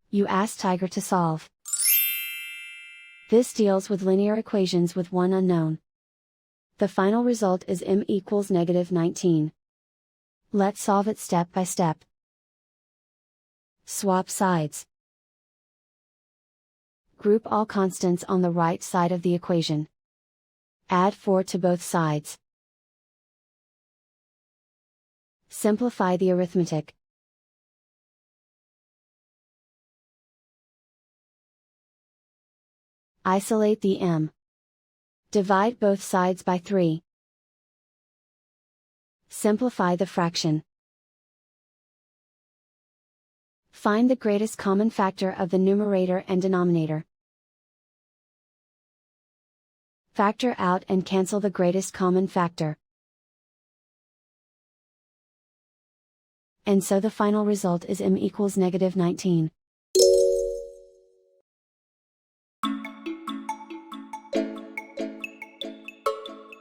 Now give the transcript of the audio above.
You ask Tiger to solve. This deals with linear equations with one unknown. The final result is m equals -19. Let's solve it step by step. Swap sides. Group all constants on the right side of the equation. Add 4 to both sides. Simplify the arithmetic. Isolate the m. Divide both sides by 3. Simplify the fraction. Find the greatest common factor of the numerator and denominator. Factor out and cancel the greatest common factor. And so the final result is m equals -19.